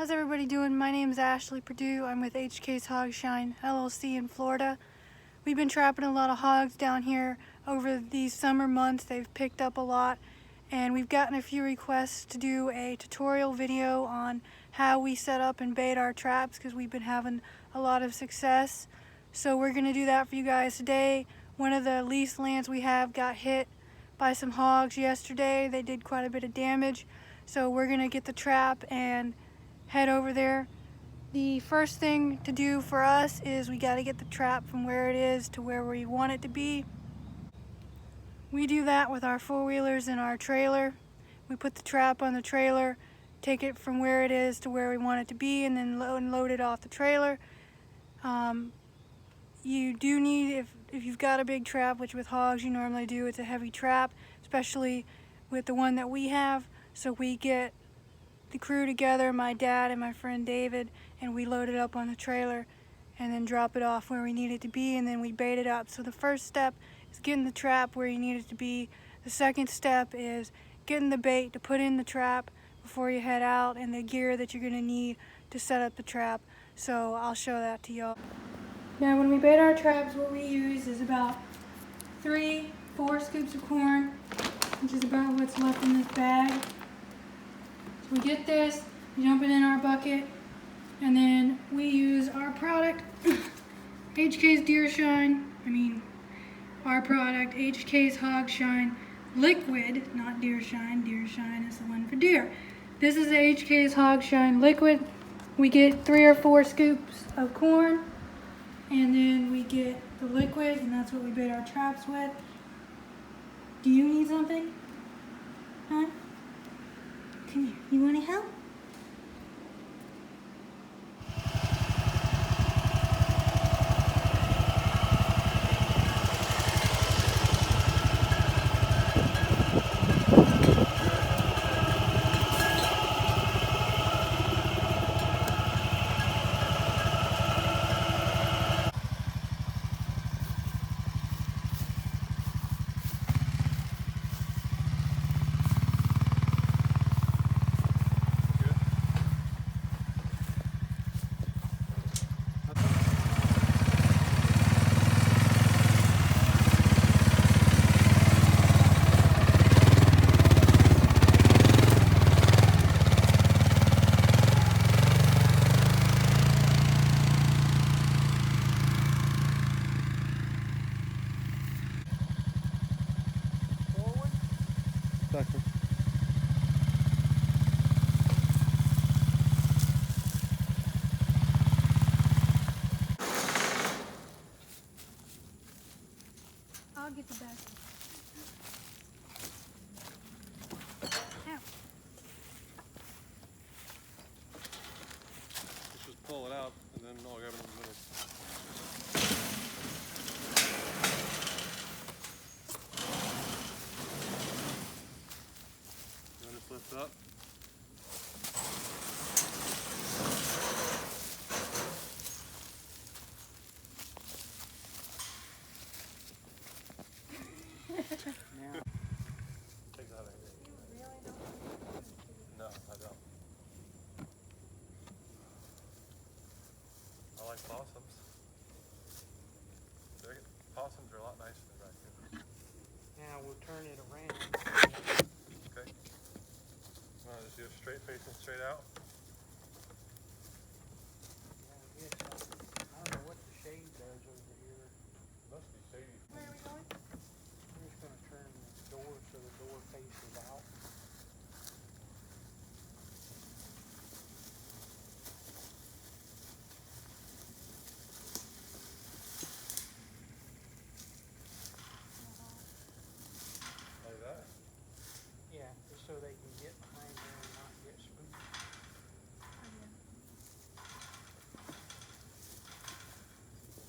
How's everybody doing? My name is Ashley Purdue. I'm with HK's Hogshine LLC in Florida. We've been trapping a lot of hogs down here over these summer months. They've picked up a lot, and we've gotten a few requests to do a tutorial video on how we set up and bait our traps because we've been having a lot of success. So we're going to do that for you guys today. One of the lease lands we have got hit by some hogs yesterday. They did quite a bit of damage. So we're going to get the trap and head over there. The first thing to do for us is we got to get the trap from where it is to where we want it to be. We do that with our four-wheelers and our trailer. We put the trap on the trailer, take it from where it is to where we want it to be, and then load it off the trailer. You do need, if you've got a big trap, which with hogs you normally do, it's a heavy trap, especially with the one that we have. So we get the crew together, my dad and my friend David, and we load it up on the trailer and then drop it off where we need it to be, and then we bait it up. So the first step is getting the trap where you need it to be. The second step is getting the bait to put in the trap before you head out, and the gear that you're gonna need to set up the trap. So I'll show that to y'all. Now when we bait our traps, what we use is about 3-4 scoops of corn, which is about what's left in this bag. We get this, we dump it in our bucket, and then we use our product, HK's Hogshine liquid, not Deershine. Deershine is the one for deer. This is the HK's Hogshine liquid. We get 3 or 4 scoops of corn, and then we get the liquid, and that's what we bait our traps with. Do you need something? Huh? Come here. You want to help? Second. I'll get the back. Let's just pull it out and then I'll grab it in the middle. And just lift up. Take that out of here. You really don't? No, I don't. I like possums. Possums are a lot nicer than raccoons. Now we'll turn it around. Okay. Just do a straight facing straight out. Yeah, I guess I don't know what the shade does over here. Must be shady. Where are we going? I'm just going to turn the door so the door faces out. Like that. Yeah, just so they can get behind there and not get spooked.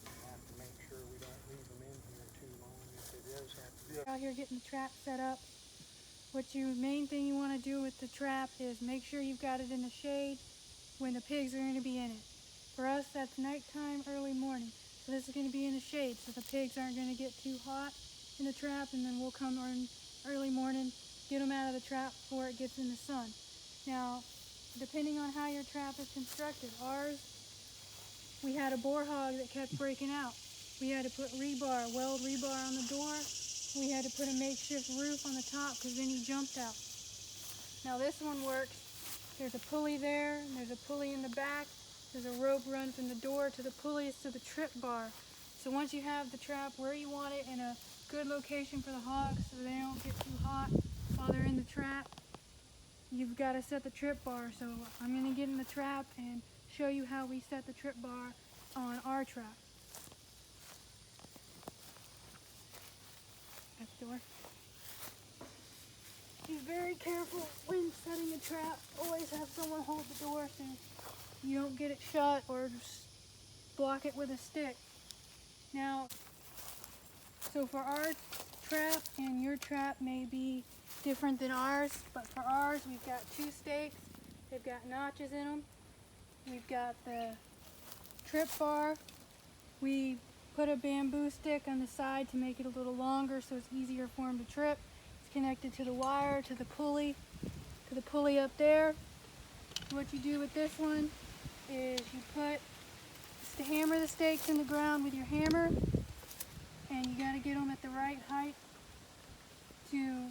We have to make sure we don't leave them in here too long if it does have to be. Out here getting the trap set up. Main thing you want to do with the trap is make sure you've got it in the shade when the pigs are going to be in it. For us, that's nighttime, early morning. So this is going to be in the shade so the pigs aren't going to get too hot in the trap, and then we'll come on early morning, get them out of the trap before it gets in the sun. Now, depending on how your trap is constructed. Ours, we had a boar hog that kept breaking out. We had to put rebar, weld rebar on the door. We had to put a makeshift roof on the top because then he jumped out. Now this one works. There's a pulley there, and there's a pulley in the back. There's a rope run from the door to the pulleys to the trip bar. So once you have the trap where you want it in a good location for the hogs so they don't get too hot while they're in the trap, you've got to set the trip bar. So I'm going to get in the trap and show you how we set the trip bar on our trap. At the door. Be very careful when setting a trap. Always have someone hold the door so you don't get it shut or just block it with a stick. Now, so for our trap, and your trap may be different than ours, but for ours we've got 2 stakes. They've got notches in them. We've got the trip bar. We put a bamboo stick on the side to make it a little longer so it's easier for them to trip. It's connected to the wire, to the pulley up there. What you do with this one is you put, just to hammer the stakes in the ground with your hammer, and you got to get them at the right height to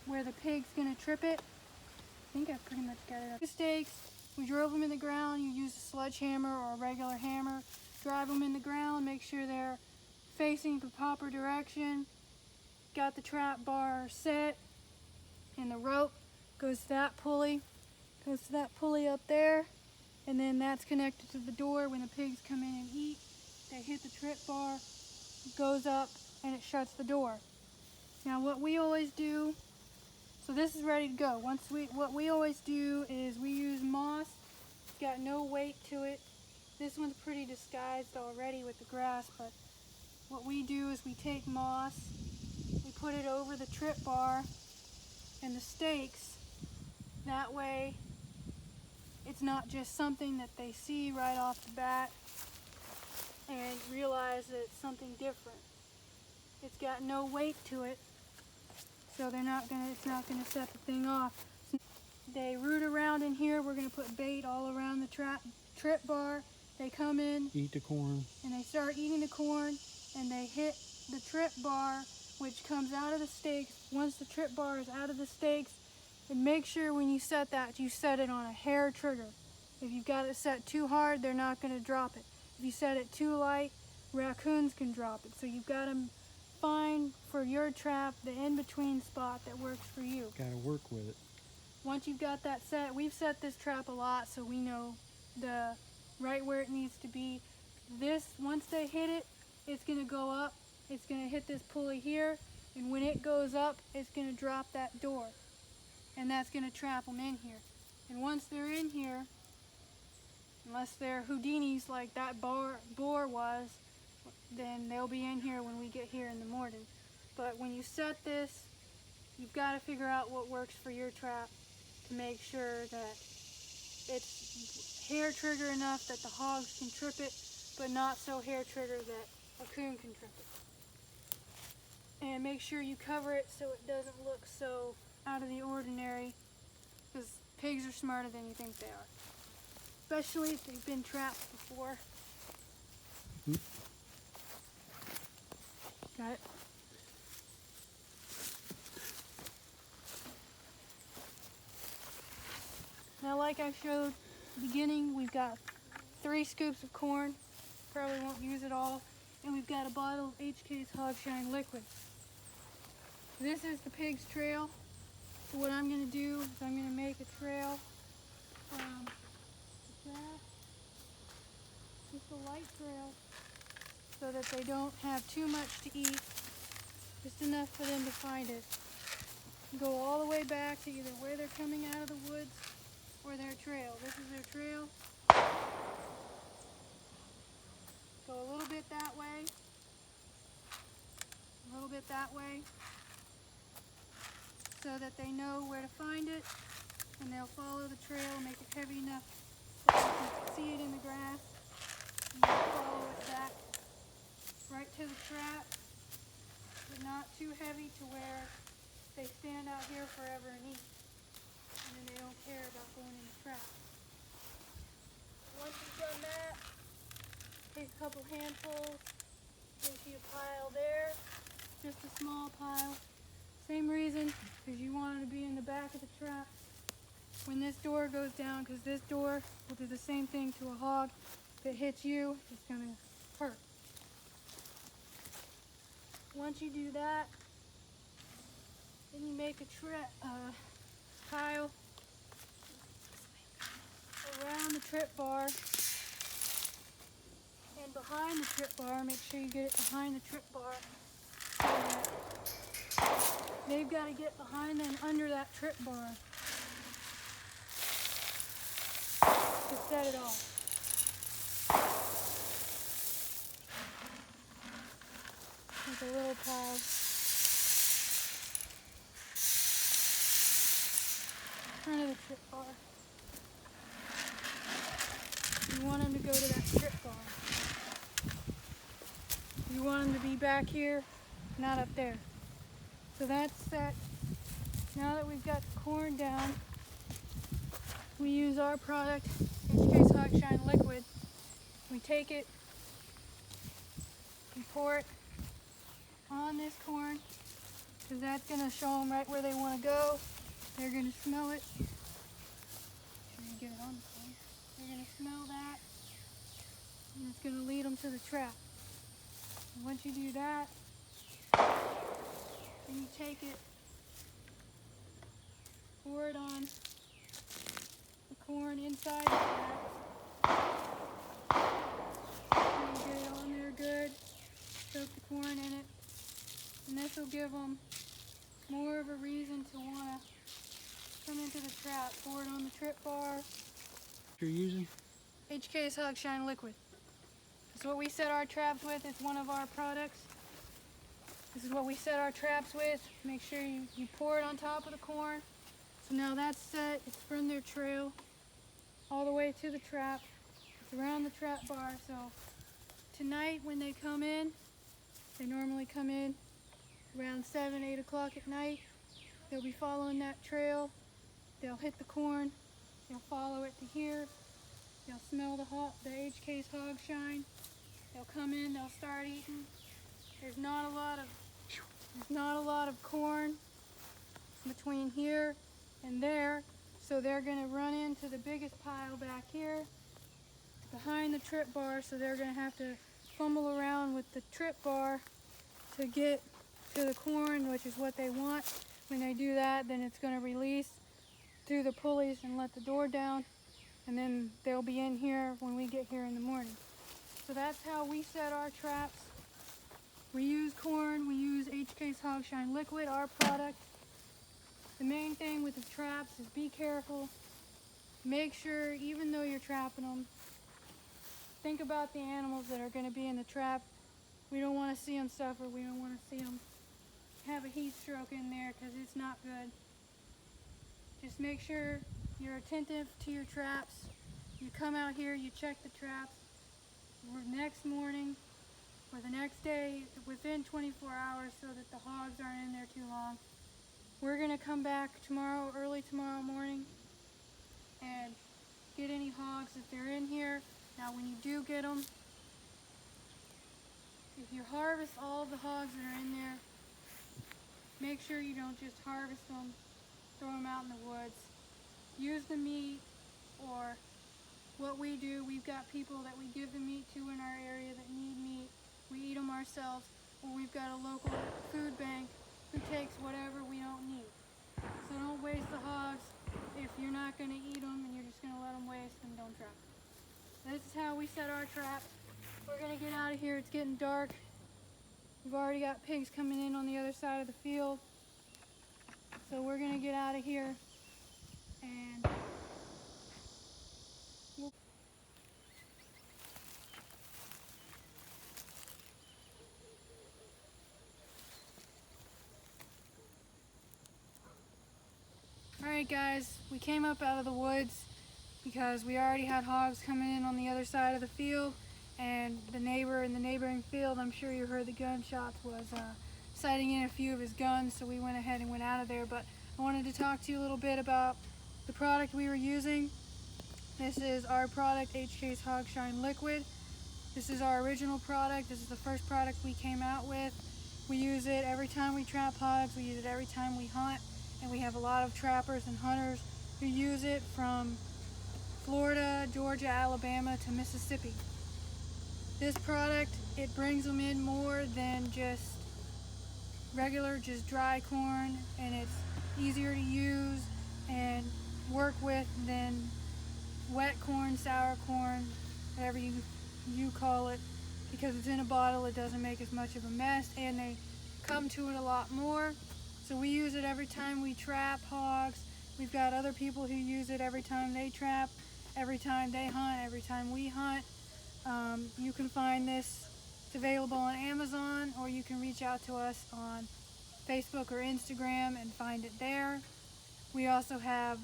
where the pig's going to trip it. I think I've pretty much got it up. 2 stakes, we drove them in the ground. You use a sledgehammer or a regular hammer. Drive them in the ground, make sure they're facing the proper direction. Got the trap bar set, and the rope goes to that pulley up there, and then that's connected to the door. When the pigs come in and eat, they hit the trip bar, it goes up, and it shuts the door. Now what we always do, so this is ready to go. What we always do is we use moss. It's got no weight to it. This one's pretty disguised already with the grass, but what we do is we take moss, we put it over the trip bar and the stakes. That way it's not just something that they see right off the bat and realize that it's something different. It's got no weight to it, so it's not gonna set the thing off. They root around in here. We're gonna put bait all around the trip bar. They come in, Eat the corn. and they start eating the corn, and they hit the trip bar, which comes out of the stakes. Once the trip bar is out of the stakes, and make sure when you set that, you set it on a hair trigger. If you've got it set too hard, they're not going to drop it. If you set it too light, raccoons can drop it. So you've got to find for your trap the in-between spot that works for you. Got to work with it. Once you've got that set, we've set this trap a lot so we know the right where it needs to be. Once they hit it, it's going to go up. It's going to hit this pulley here, and when it goes up, it's going to drop that door, and that's going to trap them in here. And once they're in here, unless they're Houdinis like that boar was, then they'll be in here when we get here in the morning. But when you set this, you've got to figure out what works for your trap to make sure that it's hair trigger enough that the hogs can trip it, but not so hair trigger that a coon can trip it. And make sure you cover it so it doesn't look so out of the ordinary, because pigs are smarter than you think they are, especially if they've been trapped before. Got it? Now, like I showed at the beginning, we've got 3 scoops of corn. Probably won't use it all. And we've got a bottle of HK's Hogshine liquid. This is the pig's trail. So what I'm going to do is I'm going to make a trail from the grass, just a light trail, so that they don't have too much to eat, just enough for them to find it. Go all the way back to either where they're coming out of the woods or their trail. This is their trail. Go a little bit that way, a little bit that way, so that they know where to find it, and they'll follow the trail, make it heavy enough so they can see it in the grass, and they'll follow it back right to the trap, but not too heavy to where they stand out here forever and eat. and they don't care about going in the trap. Once you've done that, take a couple handfuls, empty a pile there, just a small pile. Same reason, because you want it to be in the back of the trap when this door goes down, because this door will do the same thing to a hog. If it hits you, it's going to hurt. Once you do that, then you make a pile around the trip bar and behind the trip bar. Make sure you get it behind the trip bar. They've got to get behind and under that trip bar to set it off. There's a little pile. Front of the trip bar. You want them to go to that trip bar. You want them to be back here, not up there. So that's set. Now that we've got the corn down, we use our product, HK's Hogshine liquid. We take it, we pour it on this corn, because that's going to show them right where they want to go. They're going to smell it. Make sure you get it on the corn. They're going to smell that, and it's going to lead them to the trap. And once you do that, then you take it, pour it on the corn inside the trap. And you get it on there good, soak the corn in it, and this will give them more of a reason to want to come into the trap. Pour it on the trip bar. You're using? HK's Hogshine liquid. It's what we set our traps with. It's one of our products. This is what we set our traps with. Make sure you pour it on top of the corn. So now that's set. It's from their trail all the way to the trap. It's around the trap bar. So tonight when they come in, they normally come in around 7, 8 o'clock at night. They'll be following that trail. They'll hit the corn. They'll follow it to here. They'll smell the HK's Hogshine. They'll come in. They'll start eating. There's not a lot of corn between here and there, so they're going to run into the biggest pile back here behind the trip bar. So they're going to have to fumble around with the trip bar to get to the corn, which is what they want. When they do that, then it's going to release through the pulleys and let the door down, and then they'll be in here when we get here in the morning. So that's how we set our traps. We use corn, we use HK's Hogshine liquid, our product. The main thing with the traps is be careful. Make sure, even though you're trapping them, think about the animals that are going to be in the trap. We don't want to see them suffer. We don't want to see them have a heat stroke in there, because it's not good. Just make sure you're attentive to your traps. You come out here, you check the traps. Next morning or the next day, within 24 hours, so that the hogs aren't in there too long. We're going to come back tomorrow, early tomorrow morning, and get any hogs if they're in here. Now when you do get them, if you harvest all of the hogs that are in there, make sure you don't just harvest them, throw them out in the woods. Use the meat, or what we do, we've got people that we give the meat to in our area that need meat. We eat them ourselves, or we've got a local food bank who takes whatever we don't need. So don't waste the hogs. If you're not going to eat them and you're just going to let them waste, then don't trap. This is how we set our traps. We're going to get out of here. It's getting dark. We've already got pigs coming in on the other side of the field. So we're going to get out of here, and Alright guys, we came up out of the woods because we already had hogs coming in on the other side of the field, and the neighbor in the neighboring field, I'm sure you heard the gunshots, was sighting in a few of his guns, so we went ahead and went out of there. But I wanted to talk to you a little bit about the product we were using. This is our product, HK's Hogshine Liquid. This is our original product. This is the first product we came out with. We use it every time we trap hogs. We use it every time we hunt. And we have a lot of trappers and hunters who use it from Florida, Georgia, Alabama to Mississippi. This product, it brings them in more than just regular, just dry corn, and it's easier to use and work with than wet corn, sour corn, whatever you call it, because it's in a bottle. It doesn't make as much of a mess, and they come to it a lot more. So we use it every time we trap hogs. We've got other people who use it every time they trap, every time they hunt, every time we hunt. You can find this. It's available on Amazon, or you can reach out to us on Facebook or Instagram and find it there. We also have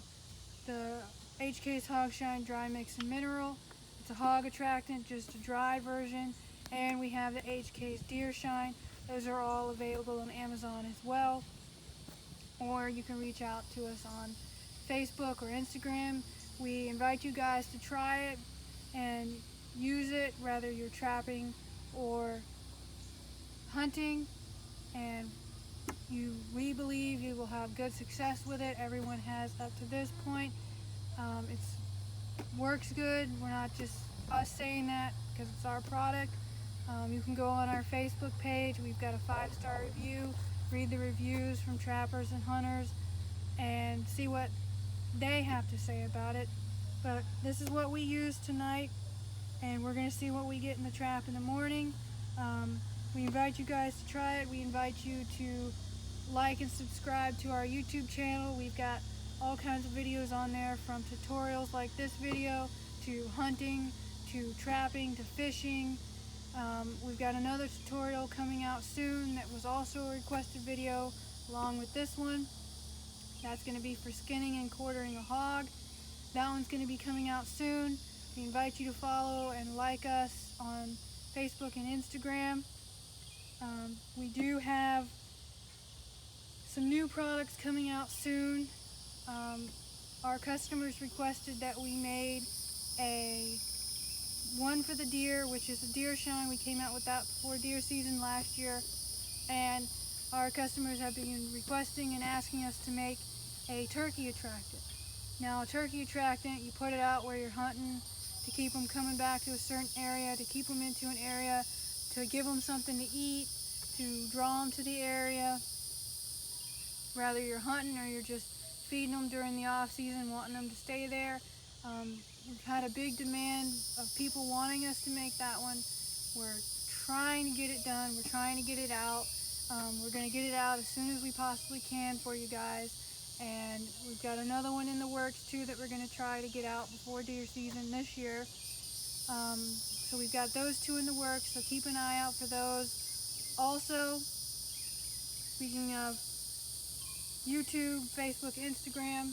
the HK's Hogshine Dry Mix and Mineral. It's a hog attractant, just a dry version. And we have the HK's Deer Shine. Those are all available on Amazon as well. Or you can reach out to us on Facebook or Instagram. We invite you guys to try it and use it, whether you're trapping or hunting, and we believe you will have good success with it. Everyone has up to this point. It works good. We're not just us saying that because it's our product. You can go on our Facebook page. We've got a 5-star review. Read the reviews from trappers and hunters and see what they have to say about it. But this is what we use tonight, and we're going to see what we get in the trap in the morning. We invite you guys to try it. We invite you to like and subscribe to our YouTube channel. We've got all kinds of videos on there, from tutorials like this video to hunting to trapping to fishing. We've got another tutorial coming out soon that was also a requested video along with this one. That's going to be for skinning and quartering a hog. That one's going to be coming out soon. We invite you to follow and like us on Facebook and Instagram. We do have some new products coming out soon. Our customers requested that we made a one for the deer, which is the Deer Shine. We came out with that before deer season last year, and our customers have been requesting and asking us to make a turkey attractant. Now, a turkey attractant, you put it out where you're hunting to keep them coming back to a certain area, to keep them into an area, to give them something to eat, to draw them to the area. Whether you're hunting or you're just feeding them during the off season, wanting them to stay there. We've had a big demand of people wanting us to make that one. We're trying to get it done. We're trying to get it out. We're going to get it out as soon as we possibly can for you guys. And we've got another one in the works too that we're going to try to get out before deer season this year. So we've got those two in the works, so keep an eye out for those. Also, speaking of YouTube, Facebook, Instagram,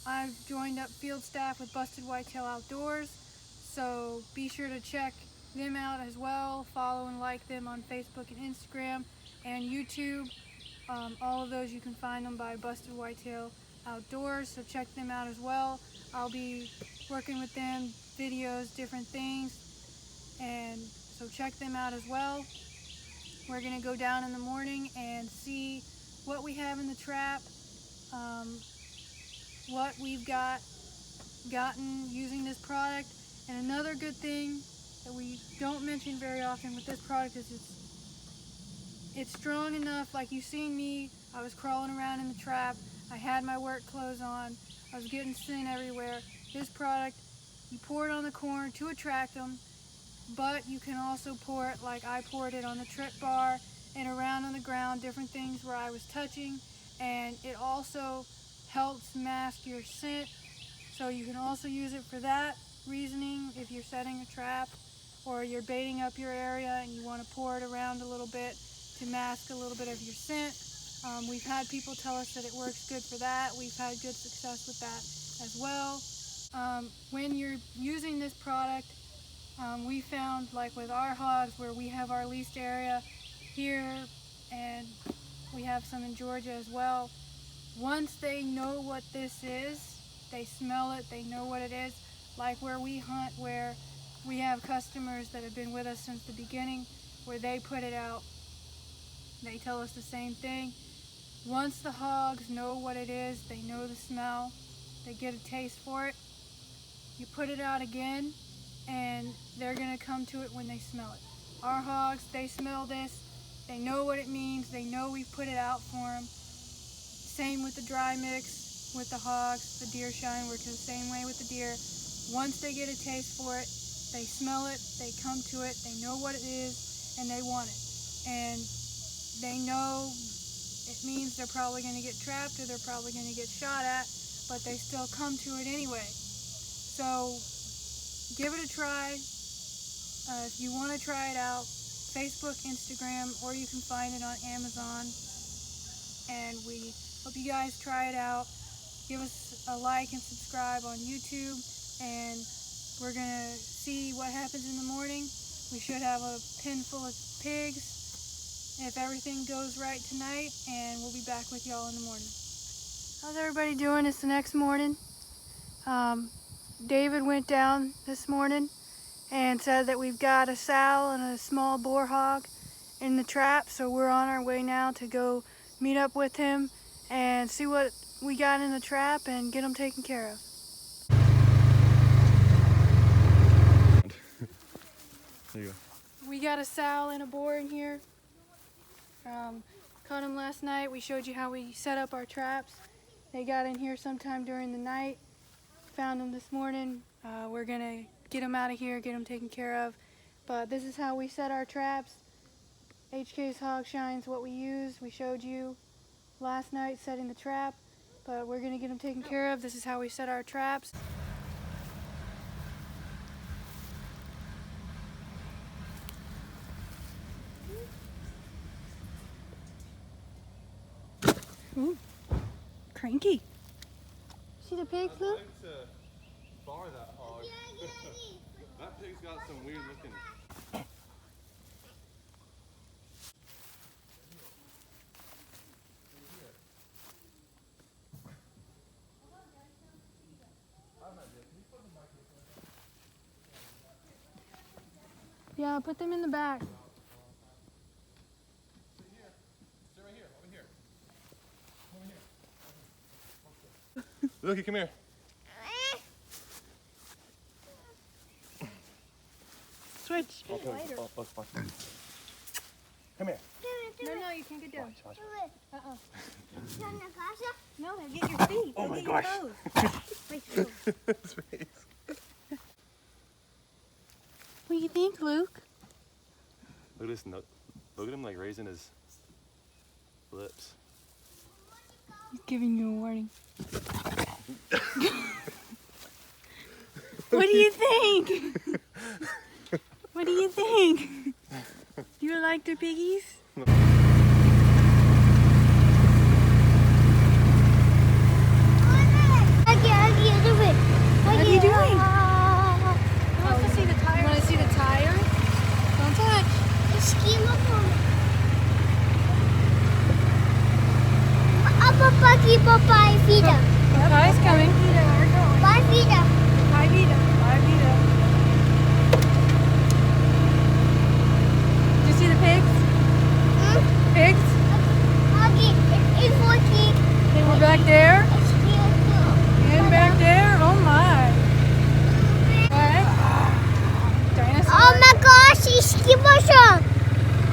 I've joined up field staff with Busted Whitetail Outdoors, so be sure to check them out as well. Follow and like them on Facebook and Instagram and YouTube. All of those, you can find them by Busted Whitetail Outdoors, so check them out as well. I'll be working with them, videos, different things, and so check them out as well. We're going to go down in the morning and see what we have in the trap, what we've gotten using this product. And another good thing that we don't mention very often with this product is it's strong enough. Like you've seen me, I was crawling around in the trap, I had my work clothes on, I was getting scent everywhere. This product, you pour it on the corn to attract them, but you can also pour it like I poured it on the trip bar and around on the ground, different things where I was touching, and it also helps mask your scent. So you can also use it for that reasoning if you're setting a trap or you're baiting up your area and you want to pour it around a little bit to mask a little bit of your scent. We've had people tell us that it works good for that. We've had good success with that as well. When you're using this product, we found, like with our hogs, where we have our leased area here and we have some in Georgia as well, Once they know what this is, they smell it, they know what it is, like where we hunt, where we have customers that have been with us since the beginning, where they put it out, they tell us the same thing. Once the hogs know what it is, they know the smell, they get a taste for it, you put it out again, and they're gonna come to it when they smell it. Our hogs, they smell this, they know what it means, they know we've put it out for them. Same with the dry mix, with the hogs, the deer shine, works the same way with the deer. Once they get a taste for it, they smell it, they come to it, they know what it is, and they want it. And they know it means they're probably going to get trapped or they're probably going to get shot at, but they still come to it anyway. So give it a try. If you want to try it out, Facebook, Instagram, or you can find it on Amazon. And we hope you guys try it out. Give us a like and subscribe on YouTube, and we're gonna see what happens in the morning. We should have a pen full of pigs if everything goes right tonight, and we'll be back with y'all in the morning. How's everybody doing? It's the next morning. David went down this morning and said that we've got a sow and a small boar hog in the trap, so we're on our way now to go meet up with him and see what we got in the trap and get them taken care of. There you go. We got a sow and a boar in here. Caught them last night. We showed you how we set up our traps. They got in here sometime during the night. Found them this morning. We're gonna get them out of here, get them taken care of. But this is how we set our traps. HK's Hogshine's what we use. We showed you last night setting the trap, but we're gonna get them taken care of. This is how we set our traps. Ooh, cranky. See the pigs, Luke? Bar that hog. That pig's got some weird looking. Yeah, put them in the back. Sit right here, over here. Looky, come here. Switch. Come here. No, you can't get down. Watch. No, get your feet. Oh my get gosh. Your toes. Wait, go. His face. What do you think, Luke? Look at this. Look at him like raising his lips. He's giving you a warning. What do you think? What do you think? You like the piggies? No. What are you doing? He wants to see the tire. You want to see the tire? Don't touch. Papa's coming. Hi, Vita. Hi, Vita. Did you see the pigs? Pigs? They were back there. And back there. Oh my. What? Dinosaur? Oh my gosh, it's motion.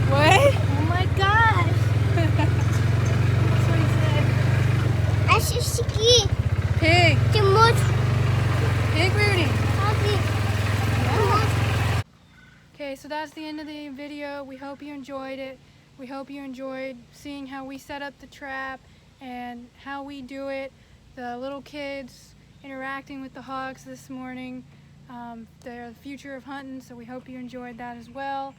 What? Oh my gosh. That's what he said. I see ski. Pig. The most Pig Rudy. happy. Okay, so that's the end of the video. We hope you enjoyed it. We hope you enjoyed seeing how we set up the trap and how we do it. The little kids interacting with the hogs this morning. They're the future of hunting, so we hope you enjoyed that as well.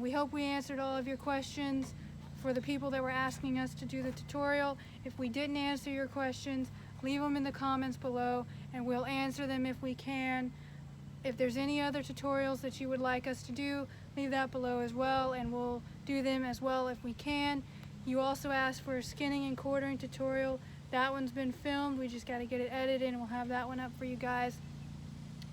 We hope we answered all of your questions for the people that were asking us to do the tutorial. If we didn't answer your questions, leave them in the comments below and we'll answer them if we can. If there's any other tutorials that you would like us to do, leave that below as well and we'll do them as well if we can. You also asked for a skinning and quartering tutorial. That one's been filmed. We just got to get it edited, and we'll have that one up for you guys.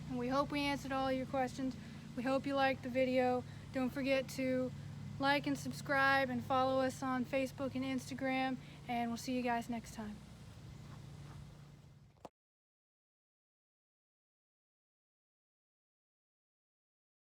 And we hope we answered all your questions. We hope you liked the video. Don't forget to like and subscribe and follow us on Facebook and Instagram, and we'll see you guys next time.